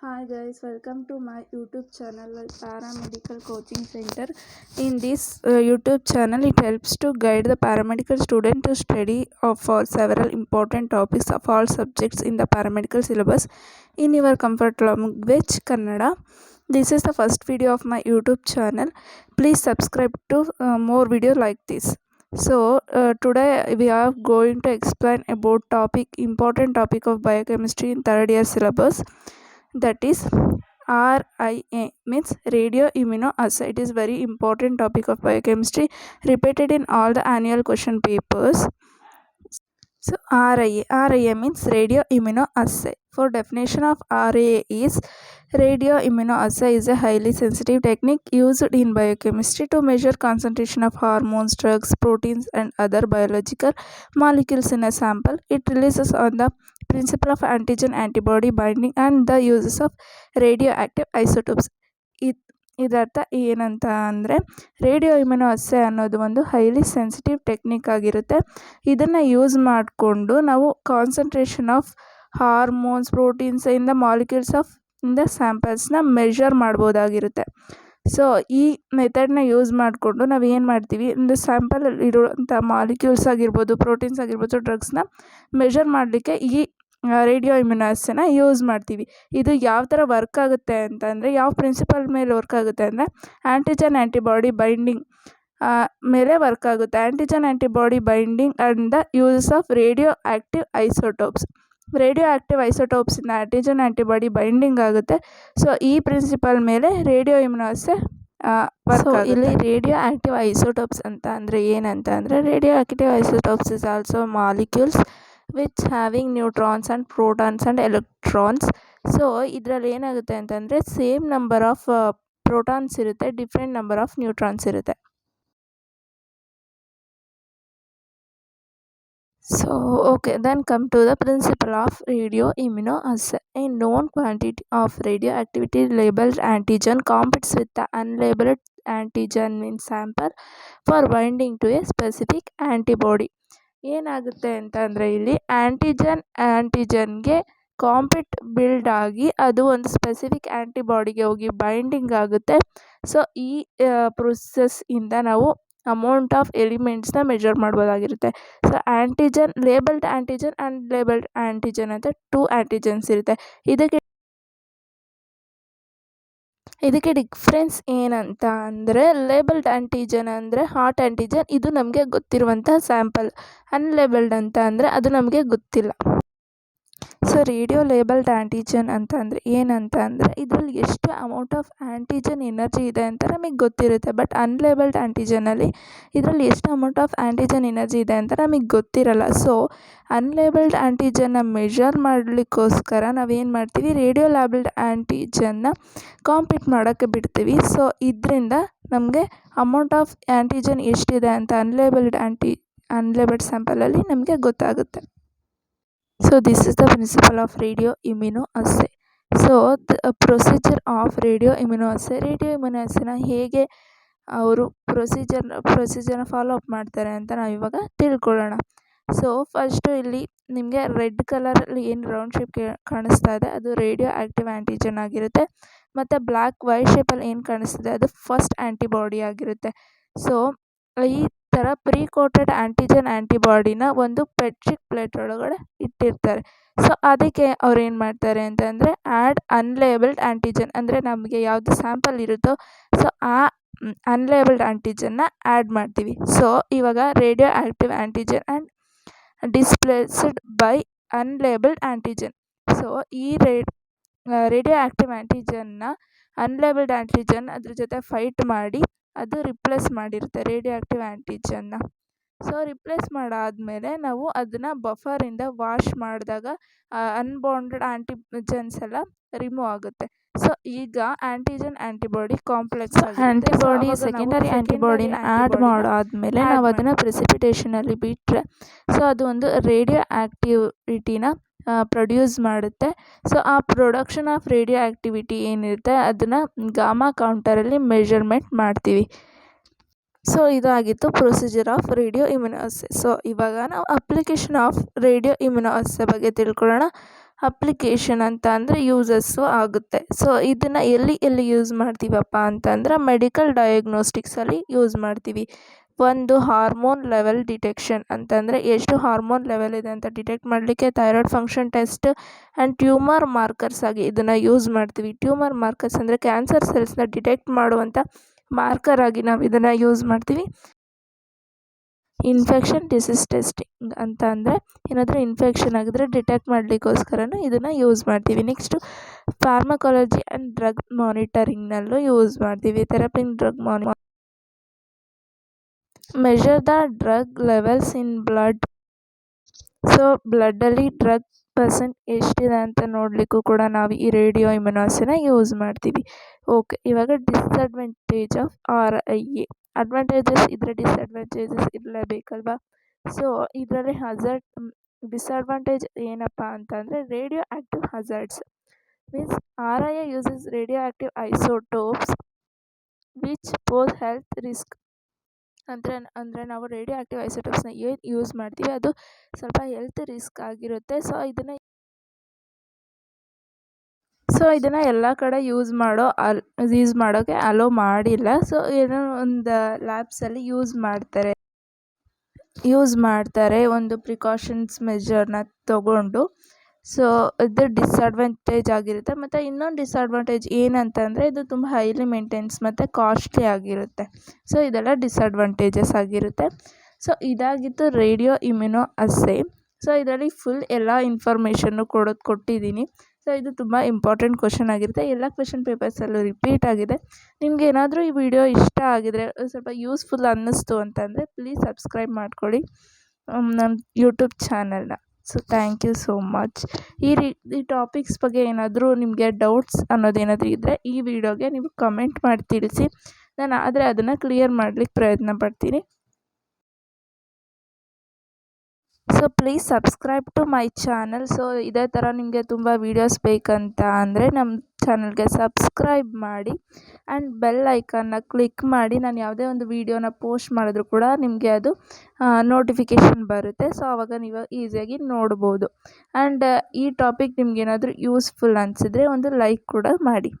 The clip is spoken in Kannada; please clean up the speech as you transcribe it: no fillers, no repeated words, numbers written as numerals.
Hi guys, welcome to my YouTube channel like Paramedical Coaching Center. In this YouTube channel, it helps to guide the paramedical student to study for several important topics of all subjects in the paramedical syllabus in your comfort language Kannada. This is the first video of my YouTube channel. Please subscribe to more videos like this. So today we are going to explain about important topic of biochemistry in third year syllabus, that is RIA, means radio immunoassay. It is very important topic of biochemistry, repeated in all the annual question papers. So RIA means radio immunoassay. For definition of RIA is, radio immunoassay is a highly sensitive technique used in biochemistry to measure concentration of hormones, drugs, proteins and other biological molecules in a sample. It relies on the principle of antigen antibody binding and the uses of radioactive isotopes. ಇದರ್ಥ ಏನಂತ ಅಂದರೆ, ರೇಡಿಯೋ ಇಮ್ಯುನೋಅಸ್ಸೇ ಅನ್ನೋದು ಒಂದು ಹೈಲಿ ಸೆನ್ಸಿಟಿವ್ ಟೆಕ್ನಿಕ್ ಆಗಿರುತ್ತೆ. ಇದನ್ನು ಯೂಸ್ ಮಾಡಿಕೊಂಡು ನಾವು concentration of hormones, proteins in the molecules of in the ಸ್ಯಾಂಪಲ್ಸ್ನ ಮೆಷರ್ ಮಾಡ್ಬೋದಾಗಿರುತ್ತೆ. ಸೊ ಈ ಮೆಥಡ್ನ ಯೂಸ್ ಮಾಡಿಕೊಂಡು ನಾವು ಏನು ಮಾಡ್ತೀವಿ, ಒಂದು ಸ್ಯಾಂಪಲಲ್ಲಿ ಇರುವಂಥ ಮಾಲಿಕ್ಯೂಲ್ಸ್ ಆಗಿರ್ಬೋದು, ಪ್ರೋಟೀನ್ಸ್ ಆಗಿರ್ಬೋದು, ಡ್ರಗ್ಸ್ನ ಮೆಷರ್ ಮಾಡಲಿಕ್ಕೆ ಈ ರೇಡಿಯೋ ಇಮ್ಯುನೋಅಸ್ಸೇನ ಯೂಸ್ ಮಾಡ್ತೀವಿ. ಇದು ಯಾವ ಥರ ವರ್ಕ್ ಆಗುತ್ತೆ ಅಂತಂದರೆ, ಯಾವ ಪ್ರಿನ್ಸಿಪಲ್ ಮೇಲೆ ವರ್ಕ್ ಆಗುತ್ತೆ ಅಂದರೆ, ಆ್ಯಂಟಿಜನ್ ಆ್ಯಂಟಿಬಾಡಿ ಬೈಂಡಿಂಗ್ ಮೇಲೆ ವರ್ಕ್ ಆಗುತ್ತೆ. Antigen antibody binding and the uses of radioactive isotopes. Radioactive ಐಸೋಟೋಪ್ಸಿಂದ ಆ್ಯಂಟಿಜನ್ ಆ್ಯಂಟಿಬಾಡಿ ಬೈಂಡಿಂಗ್ ಆಗುತ್ತೆ. ಸೊ ಈ ಪ್ರಿನ್ಸಿಪಲ್ ಮೇಲೆ ರೇಡಿಯೋ ಇಮ್ಯುನೋಅಸ್ಸೇ ವರ್ಕ್ ಆಗುತ್ತೆ. ಇಲ್ಲಿ ರೇಡಿಯೋ ಆ್ಯಕ್ಟಿವ್ ಐಸೋಟೋಪ್ಸ್ ಅಂತ ಅಂದರೆ ಏನಂತ ಅಂದರೆ, radioactive isotopes is also molecules which having neutrons and protons and electrons. So ಇದರಲ್ಲಿ ಏನಾಗುತ್ತೆ ಅಂತಂದರೆ, ಸೇಮ್ ನಂಬರ್ ಆಫ್ ಪ್ರೋಟಾನ್ಸ್ ಇರುತ್ತೆ, ಡಿಫ್ರೆಂಟ್ ನಂಬರ್ ಆಫ್ ನ್ಯೂಟ್ರಾನ್ಸ್ ಇರುತ್ತೆ. So okay, then come to the principle of radio immunoassay. A known quantity of radioactivity labeled antigen competes with the unlabeled antigen in sample for binding to a specific antibody. ಏನಾಗುತ್ತೆ ಅಂತ ಅಂದರೆ, ಇಲ್ಲಿ ಆ್ಯಂಟಿಜನ್ಗೆ ಕಾಂಪಿಟ್ ಬಿಲ್ಡ್ ಆಗಿ ಅದು ಒಂದು ಸ್ಪೆಸಿಫಿಕ್ ಆ್ಯಂಟಿಬಾಡಿಗೆ ಹೋಗಿ ಬೈಂಡಿಂಗ್ ಆಗುತ್ತೆ. ಸೊ ಈ ಪ್ರೊಸೆಸ್ಸಿಂದ ನಾವು ಅಮೌಂಟ್ ಆಫ್ ಎಲಿಮೆಂಟ್ಸ್ನ ಮೆಜರ್ ಮಾಡ್ಬೋದಾಗಿರುತ್ತೆ. So antigen, labelled antigen and labelled antigen ಅಂತ 2 ಆ್ಯಂಟಿಜನ್ಸ್ ಇರುತ್ತೆ. ಇದಕ್ಕೆ ಡಿಫ್ರೆನ್ಸ್ ಏನಂತ ಅಂದರೆ, ಲೇಬಲ್ಡ್ ಆ್ಯಂಟಿಜನ್ ಅಂದರೆ ಹಾಟ್ ಆ್ಯಂಟಿಜನ್, ಇದು ನಮಗೆ ಗೊತ್ತಿರುವಂಥ ಸ್ಯಾಂಪಲ್. ಅನ್ಲೇಬಲ್ಡ್ ಅಂತ ಅಂದರೆ ಅದು ನಮಗೆ ಗೊತ್ತಿಲ್ಲ. ಸೊ ರೇಡಿಯೋ ಲೇಬಲ್ಡ್ ಆ್ಯಂಟಿಜನ್ ಅಂತ ಅಂದರೆ ಏನಂತ ಅಂದರೆ, ಇದರಲ್ಲಿ ಎಷ್ಟು ಅಮೌಂಟ್ ಆಫ್ ಆ್ಯಂಟಿಜನ್ ಎನರ್ಜಿ ಇದೆ ಅಂತ ನಮಗೆ ಗೊತ್ತಿರುತ್ತೆ. ಬಟ್ ಅನ್ಲೇಬಲ್ಡ್ ಆ್ಯಂಟಿಜನಲ್ಲಿ ಇದರಲ್ಲಿ ಎಷ್ಟು ಅಮೌಂಟ್ ಆಫ್ ಆ್ಯಂಟಿಜನ್ ಎನರ್ಜಿ ಇದೆ ಅಂತ ನಮಗೆ ಗೊತ್ತಿರಲ್ಲ. ಸೊ ಅನ್ಲೇಬಲ್ಡ್ ಆ್ಯಂಟಿಜನ್ನ ಮೆಷರ್ ಮಾಡಲಿಕ್ಕೋಸ್ಕರ ನಾವೇನು ಮಾಡ್ತೀವಿ, ರೇಡಿಯೋ ಲೇಬಲ್ಡ್ ಆ್ಯಂಟಿಜನ್ನ ಕಾಂಪೀಟ್ ಮಾಡೋಕ್ಕೆ ಬಿಡ್ತೀವಿ. ಸೊ ಇದರಿಂದ ನಮಗೆ ಅಮೌಂಟ್ ಆಫ್ ಆ್ಯಂಟಿಜನ್ ಎಷ್ಟಿದೆ ಅಂತ ಅನ್ಲೇಬಲ್ಡ್ ಸ್ಯಾಂಪಲಲ್ಲಿ ನಮಗೆ ಗೊತ್ತಾಗುತ್ತೆ. So this is the principle of radio immunoassay. So the procedure of radio immunoassay. Radio ಇಮ್ಯುನೋಅಸ್ಸೇನ ಹೇಗೆ ಅವರು ಪ್ರೊಸೀಜರ್ನ ಫಾಲೋ ಅಪ್ ಮಾಡ್ತಾರೆ ಅಂತ ನಾವು ಇವಾಗ ತಿಳ್ಕೊಳ್ಳೋಣ. ಸೊ ಫಸ್ಟು ಇಲ್ಲಿ ನಿಮಗೆ ರೆಡ್ ಕಲರಲ್ಲಿ ಏನು ರೌಂಡ್ ಶೇಪ್ ಕಾಣಿಸ್ತಾ ಇದೆ, ಅದು ರೇಡಿಯೋ ಆ್ಯಕ್ಟಿವ್ ಆ್ಯಂಟಿಜನ್ ಆಗಿರುತ್ತೆ. ಮತ್ತು ಬ್ಲ್ಯಾಕ್ ವೈಟ್ ಶೇಪಲ್ಲಿ ಏನು ಕಾಣಿಸ್ತಿದೆ, ಅದು ಫಸ್ಟ್ ಆ್ಯಂಟಿಬಾಡಿ ಆಗಿರುತ್ತೆ. ಸೊ ಈ ಥರ ಪ್ರೀ ಕೋಟೆಡ್ ಆ್ಯಂಟಿಜನ್ ಆ್ಯಂಟಿಬಾಡಿನ ಒಂದು ಪೆಟ್ರಿಕ್ ಪ್ಲೇಟ್ ಒಳಗಡೆ ಇಟ್ಟಿರ್ತಾರೆ. ಸೊ ಅದಕ್ಕೆ ಅವ್ರು ಏನು ಮಾಡ್ತಾರೆ ಅಂತಂದರೆ, ಆ್ಯಡ್ ಅನ್ಲೇಬಲ್ಡ್ ಆ್ಯಂಟಿಜನ್, ಅಂದರೆ ನಮಗೆ ಯಾವುದು ಸ್ಯಾಂಪಲ್ ಇರುತ್ತೋ ಸೊ ಆ ಅನ್ಲೇಬಲ್ಡ್ ಆ್ಯಂಟಿಜನ್ನ ಆ್ಯಡ್ ಮಾಡ್ತೀವಿ. ಸೊ ಇವಾಗ radioactive antigen and displaced by unlabelled antigen. So ಈ ರೇಡಿಯೋ ಆ್ಯಕ್ಟಿವ್ ಆ್ಯಂಟಿಜನ್ನ ಅನ್ಲೇಬಲ್ಡ್ ಆ್ಯಂಟಿಜನ್ ಅದ್ರ ಜೊತೆ ಫೈಟ್ ಮಾಡಿ ಅದು ರಿಪ್ಲೇಸ್ ಮಾಡಿರುತ್ತೆ ರೇಡಿಯೋ ಆ್ಯಕ್ಟಿವ್ ಆ್ಯಂಟಿಜನ್ನ. ಸೊ ರಿಪ್ಲೇಸ್ ಮಾಡಾದಮೇಲೆ ನಾವು ಅದನ್ನು ಬಫರಿಂದ ವಾಶ್ ಮಾಡಿದಾಗ ಅನ್ಬಾಂಡೆಡ್ ಆ್ಯಂಟಿಜನ್ಸ್ ಎಲ್ಲ ರಿಮೂವ್ ಆಗುತ್ತೆ. ಸೊ ಈಗ antigen antibody complex antibody secondary ಆ್ಯಂಟಿಬಾಡಿನ ಆ್ಯಡ್ ಮಾಡಾದಮೇಲೆ ನಾವು ಅದನ್ನು ಪ್ರೆಸಿಪಿಟೇಷನಲ್ಲಿ ಬಿಟ್ಟರೆ ಸೊ ಅದು ಒಂದು ರೇಡಿಯೋ ಆ್ಯಕ್ಟಿವಿಟಿನ ಪ್ರೊಡ್ಯೂಸ್ ಮಾಡುತ್ತೆ. ಸೊ ಆ ಪ್ರೊಡಕ್ಷನ್ ಆಫ್ ರೇಡಿಯೋ ಆ್ಯಕ್ಟಿವಿಟಿ ಏನಿರುತ್ತೆ ಅದನ್ನು ಗಾಮಾ ಕೌಂಟರಲ್ಲಿ ಮೆಷರ್ಮೆಂಟ್ ಮಾಡ್ತೀವಿ. ಸೊ ಇದಾಗಿತ್ತು ಪ್ರೊಸೀಜರ್ ಆಫ್ ರೇಡಿಯೋ ಇಮ್ಯುನೋಅಸ್ಸೇ. ಸೊ ಇವಾಗ ನಾವು ಅಪ್ಲಿಕೇಶನ್ ಆಫ್ ರೇಡಿಯೋ ಇಮ್ಯುನೋಅಸ್ಸೇ ಬಗ್ಗೆ ತಿಳ್ಕೊಳ್ಳೋಣ. ಅಪ್ಲಿಕೇಶನ್ ಅಂತ ಅಂದರೆ ಯೂಸಸ್ಸು ಆಗುತ್ತೆ. ಸೊ ಇದನ್ನು ಎಲ್ಲಿ ಯೂಸ್ ಮಾಡ್ತೀವಪ್ಪ ಅಂತಂದ್ರೆ ಮೆಡಿಕಲ್ ಡಯಾಗ್ನೋಸ್ಟಿಕ್ಸಲ್ಲಿ ಯೂಸ್ ಮಾಡ್ತೀವಿ. ಒಂದು ಹಾರ್ಮೋನ್ ಲೆವೆಲ್ ಡಿಟೆಕ್ಷನ್ ಅಂತಂದರೆ ಎಷ್ಟು ಹಾರ್ಮೋನ್ ಲೆವೆಲ್ ಇದೆ ಅಂತ ಡಿಟೆಕ್ಟ್ ಮಾಡಲಿಕ್ಕೆ thyroid function test and tumour markers ಆಗಿ ಇದನ್ನು ಯೂಸ್ ಮಾಡ್ತೀವಿ. ಟ್ಯೂಮರ್ ಮಾರ್ಕರ್ಸ್ ಅಂದರೆ ಕ್ಯಾನ್ಸರ್ ಸೆಲ್ಸ್ನ ಡಿಟೆಕ್ಟ್ ಮಾಡುವಂಥ ಮಾರ್ಕರ್ ಆಗಿ ನಾವು ಇದನ್ನು ಯೂಸ್ ಮಾಡ್ತೀವಿ. ಇನ್ಫೆಕ್ಷನ್ ಡಿಸೀಸ್ ಟೆಸ್ಟಿಂಗ್ ಅಂತ ಅಂದರೆ ಏನಾದರೂ ಇನ್ಫೆಕ್ಷನ್ ಆಗಿದ್ರೆ ಡಿಟೆಕ್ಟ್ ಮಾಡಲಿಕ್ಕೋಸ್ಕರನೂ ಇದನ್ನು ಯೂಸ್ ಮಾಡ್ತೀವಿ. ನೆಕ್ಸ್ಟು ಫಾರ್ಮಕಾಲಜಿ ಆ್ಯಂಡ್ ಡ್ರಗ್ ಮಾನಿಟರಿಂಗ್ನಲ್ಲೂ ಯೂಸ್ ಮಾಡ್ತೀವಿ. Therapy drug measure the drug levels in blood. So ಬ್ಲಡ್ಡಲ್ಲಿ ಡ್ರಗ್ ಪರ್ಸೆಂಟ್ ಎಷ್ಟಿದೆ ಅಂತ ನೋಡಲಿಕ್ಕೂ ಕೂಡ ನಾವು ಈ ರೇಡಿಯೋ ಇಮ್ಯುನಾಸಿನ ಯೂಸ್ ಮಾಡ್ತೀವಿ. ಓಕೆ, ಇವಾಗ ಡಿಸ್ಅಡ್ವಾಂಟೇಜ್ ಆಫ್ RIA. ಅಡ್ವಾಂಟೇಜಸ್ ಇದ್ದರೆ ಡಿಸ್ಅಡ್ವಾಂಟೇಜಸ್ ಇರಲೇಬೇಕಲ್ವಾ. ಸೊ ಇದರಲ್ಲಿ ಡಿಸ್ಅಡ್ವಾಂಟೇಜ್ ಏನಪ್ಪ ಅಂತಂದರೆ radioactive hazards means RIA uses radioactive isotopes which pose health risk. ಅಂದರೆ ನಾವು ರೇಡಿಯೋ ಆ್ಯಕ್ಟಿವ್ ಐಸೋಟೋಪ್ಸ್ನ ಏನು ಯೂಸ್ ಮಾಡ್ತೀವಿ ಅದು ಸ್ವಲ್ಪ ಹೆಲ್ತ್ ರಿಸ್ಕ್ ಆಗಿರುತ್ತೆ. ಸೊ ಇದನ್ನು ಎಲ್ಲ ಕಡೆ ಯೂಸ್ ಮಾಡೋಕ್ಕೆ ಅಲೋ ಮಾಡಿಲ್ಲ. ಸೊ ಏನೋ ಒಂದು ಲ್ಯಾಬ್ಸಲ್ಲಿ ಯೂಸ್ ಮಾಡ್ತಾರೆ ಒಂದು ಪ್ರಿಕಾಷನ್ಸ್ ಮೆಜರ್ನ ತಗೊಂಡು. ಸೊ ಇದು ಡಿಸ್ಅಡ್ವಾಂಟೇಜ್ ಆಗಿರುತ್ತೆ. ಮತ್ತು ಇನ್ನೊಂದು ಡಿಸ್ಅಡ್ವಾಂಟೇಜ್ ಏನಂತಂದರೆ ಇದು ತುಂಬ ಹೈಲಿ ಮೇಂಟೆನ್ಸ್ ಮತ್ತು ಕಾಸ್ಟ್ಲಿ ಆಗಿರುತ್ತೆ. ಸೊ ಇದೆಲ್ಲ ಡಿಸ್ಅಡ್ವಾಂಟೇಜಸ್ ಆಗಿರುತ್ತೆ. ಸೊ ಇದಾಗಿತ್ತು ರೇಡಿಯೋ ಇಮ್ಯುನೋ ಅಸ್ಸೇ. ಸೊ ಇದರಲ್ಲಿ ಫುಲ್ ಎಲ್ಲ ಇನ್ಫಾರ್ಮೇಷನ್ನು ಕೊಟ್ಟಿದ್ದೀನಿ. ಸೊ ಇದು ತುಂಬ ಇಂಪಾರ್ಟೆಂಟ್ ಕ್ವೆಶ್ಚನ್ ಆಗಿರುತ್ತೆ. ಎಲ್ಲ ಕ್ವೆಶ್ಚನ್ ಪೇಪರ್ಸಲ್ಲೂ ರಿಪೀಟ್ ಆಗಿದೆ. ನಿಮ್ಗೆ ಏನಾದರೂ ಈ ವಿಡಿಯೋ ಇಷ್ಟ ಆಗಿದರೆ ಸ್ವಲ್ಪ ಯೂಸ್ಫುಲ್ ಅನ್ನಿಸ್ತು ಅಂತಂದರೆ ಪ್ಲೀಸ್ ಸಬ್ಸ್ಕ್ರೈಬ್ ಮಾಡ್ಕೊಳ್ಳಿ ನಮ್ಮ ಯೂಟ್ಯೂಬ್ ಚಾನಲ್ನ. So thank you so much. ಈ ಟಾಪಿಕ್ಸ್ ಬಗ್ಗೆ ಏನಾದರೂ ನಿಮಗೆ ಡೌಟ್ಸ್ ಅನ್ನೋದೇನಾದರೂ ಇದ್ದರೆ ಈ ವಿಡಿಯೋಗೆ ನೀವು ಕಮೆಂಟ್ ಮಾಡಿ ತಿಳಿಸಿ. ನಾನು ಆದರೆ ಅದನ್ನು ಕ್ಲಿಯರ್ ಮಾಡಲಿಕ್ಕೆ ಪ್ರಯತ್ನ ಪಡ್ತೀನಿ. So please subscribe to my channel. So ಇದೇ ಥರ ನಿಮಗೆ ತುಂಬ ವೀಡಿಯೋಸ್ ಬೇಕಂತ ಅಂದರೆ ನಮ್ಮ ಚಾನಲ್ಗೆ ಸಬ್ಸ್ಕ್ರೈಬ್ ಮಾಡಿ ಆ್ಯಂಡ್ ಬೆಲ್ ಐಕನ್ನ ಕ್ಲಿಕ್ ಮಾಡಿ. ನಾನು ಯಾವುದೇ ಒಂದು ವೀಡಿಯೋನ ಪೋಸ್ಟ್ ಮಾಡಿದ್ರು ಕೂಡ ನಿಮಗೆ ಅದು ನೋಟಿಫಿಕೇಷನ್ ಬರುತ್ತೆ. ಸೊ ಆವಾಗ ನೀವು ಈಸಿಯಾಗಿ ನೋಡ್ಬೋದು. ಆ್ಯಂಡ್ ಈ ಟಾಪಿಕ್ ನಿಮ್ಗೇನಾದರೂ ಯೂಸ್ಫುಲ್ ಅನಿಸಿದ್ರೆ ಒಂದು ಲೈಕ್ ಕೂಡ ಮಾಡಿ.